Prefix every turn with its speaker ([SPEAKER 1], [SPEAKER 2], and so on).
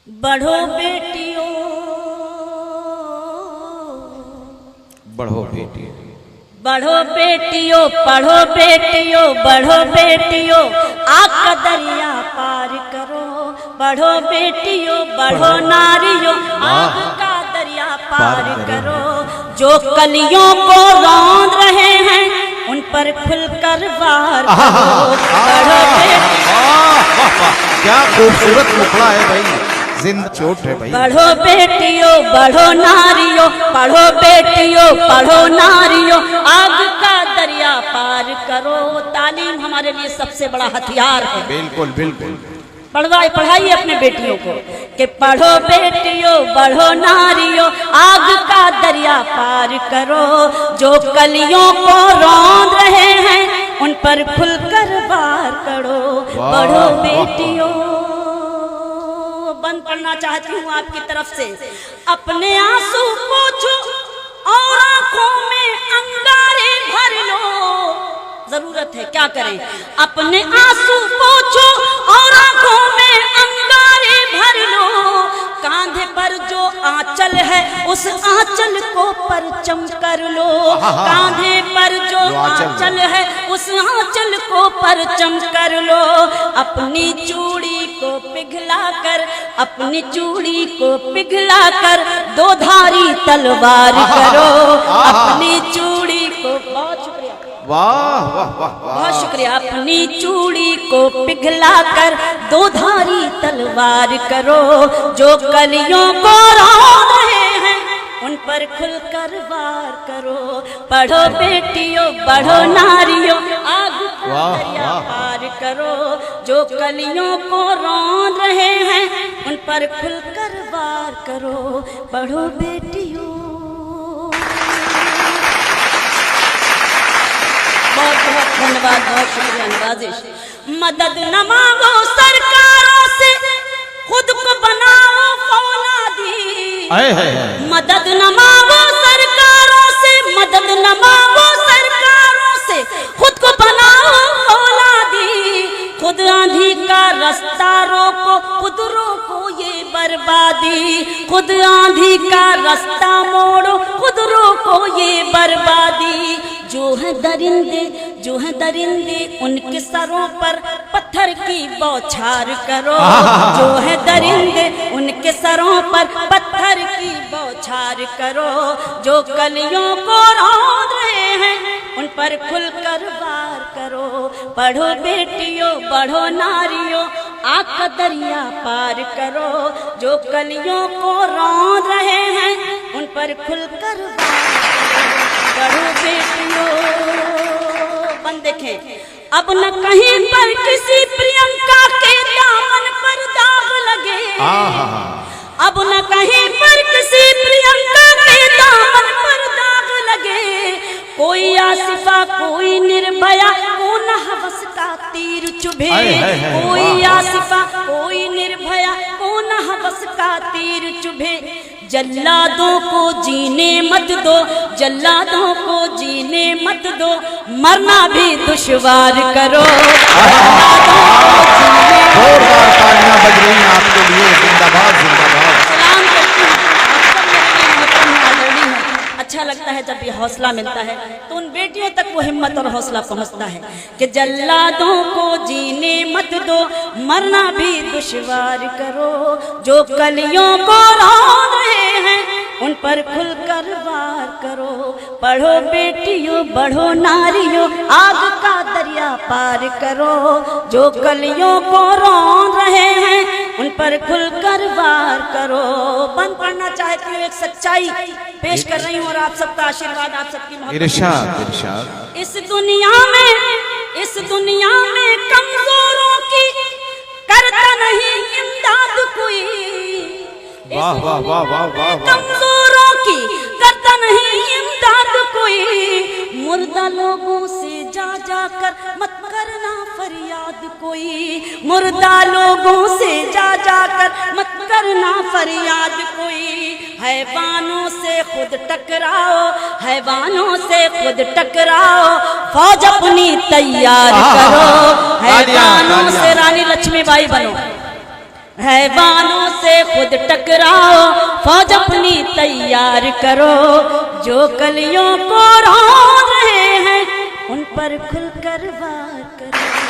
[SPEAKER 1] बढ़ो बेटियों,
[SPEAKER 2] बढ़ो बेटी,
[SPEAKER 1] बढ़ो बेटियों, पढ़ो बेटियों, बढ़ो बेटियों, आग का दरिया पार करो। बढ़ो बेटियों, बढ़ो नारियों, आग का दरिया पार करो। जो कलियों को रौंद रहे हैं उन पर खुलकर वार करो। बढ़ो बेटियों,
[SPEAKER 2] क्या खूबसूरत मुखड़ा है भाई, जिंदा चोट है भाई।
[SPEAKER 1] बढ़ो बेटियों, बढ़ो नारियों, पढ़ो बेटियों, पढ़ो नारियों, आग का दरिया पार करो। तालीम हमारे लिए सबसे बड़ा हथियार है।
[SPEAKER 2] बिल्कुल बिल्कुल।
[SPEAKER 1] पढ़ाइए अपने बेटियों को कि पढ़ो बेटियों, बढ़ो नारियों, आग का दरिया पार करो। जो कलियों को रौंद रहे हैं उन पर खुलकर वार करो। बढ़ो बेटियों। बंद पढ़ना चाहती हूँ आपकी तरफ से। अपने आंसू पोंछो और आंखों में अंगारे भर लो। जरूरत है, क्या करें? अपने आंसू पोंछो और आंखों में अंगारे भर लो। कांधे पर जो आंचल है उस आंचल को परचम कर लो। कांधे पर जो आंचल है उस आंचल को परचम कर लो। अपनी चूड़ी को पिघला कर, अपनी चूड़ी को पिघला कर दो धारी तलवार करो। अपनी चूड़ी को, बहुत शुक्रिया,
[SPEAKER 2] वाह वाह वाह,
[SPEAKER 1] बहुत शुक्रिया। अपनी चूड़ी को पिघला कर दो धारी तलवार करो। जो कलियों को रौंद रहे हैं उन पर खुलकर वार करो। पढ़ो बेटियों, बढ़ो नारियों, आग का दरिया पार करो। जो कलियों को रौंद रहे हैं उन पर खुलकर वार करो। पढ़ो बेटियों। बहुत बहुत धन्यवाद, बहुत शुक्रिया, नवाजिश। मदद न मांगो सरकारों से, खुद को बनाओ फौलादी। मदद न मांगो सरकारों से, मदद न मांगो सरकारों से, खुद को बनाओ फौलादी। खुद आंधी का रास्ता रोको, खुद रोको ये बर्बादी। खुद आंधी का रास्ता मोड़ो, खुद रोको ये बर्बादी। जो है दरिंदे, जो है दरिंदे, उनके सरों पर पत्थर की बौछार करो। जो है दरिंदे, उनके सरों पर पत्थर की बौछार करो। जो कलियों को रौंद रहे हैं उन पर खुलकर वार करो। पढ़ो बेटियों, बढ़ो नारियों, आग का दरिया पार करो। जो कलियों को रौंद रहे हैं उन पर खुलकर वार करो। बढ़ो बेटियों। बंद देखें। अब न कहीं पर किसी प्रियंका के दामन पर दाग लगे। अब न कहीं पर किसी प्रियंका के दामन पर दाग लगे। कोई आसिफा, कोई निर्भया, को न हवस का तीर चुभे। कोई आसिफा, कोई निर्भया, को न हवस का तीर चुभे। जल्लादों को जीने मत दो, जल्लादों को जीने मत दो, मरना भी दुश्वार करो।
[SPEAKER 2] तालियां बज रही हैं आपके लिए, जिंदाबाद जिंदाबाद।
[SPEAKER 1] सलाम करती हूँ, आप सब मेरे लिए अच्छा लगता है जब ये हौसला मिलता है तो उन बेटियों तक वो हिम्मत और हौसला पहुंचता है कि जल्लादों को जीने मत दो, मरना भी दुश्वार करो। जो कलियों को रौंद रहे हैं उन पर खुलकर वार करो। पढ़ो बेटियों, बढ़ो नारियों, आग का दरिया पार करो। जो कलियों को रौंद रहे हैं उन पर खुलकर वार करो। बंद पढ़ना चाहती हूँ, एक सच्चाई पेश कर रही हूँ और आप सबका आशीर्वाद, आप सबकी मोहब्बत।
[SPEAKER 2] इरशाद इरशाद।
[SPEAKER 1] इस दुनिया में कमजोरों की करता नहीं इमदाद कोई।
[SPEAKER 2] वाह वाह वाह वाह वाह।
[SPEAKER 1] कमजोरों की करता नहीं इमदाद कोई। मुर्दा लोगों से जा जाकर मत करना फरियाद कोई। मुर्दा लोगों से जा जाकर मत करना फरियाद कोई। हैवानों से खुद टकराओ, हैवानों से खुद टकराओ, फौज अपनी तैयार करो। हैवानों से रानी लक्ष्मीबाई बनो। हैवानों से खुद टकराओ, फौज अपनी तैयार करो। जो कलियों को रो रहे हैं उन पर खुलकर वार करो।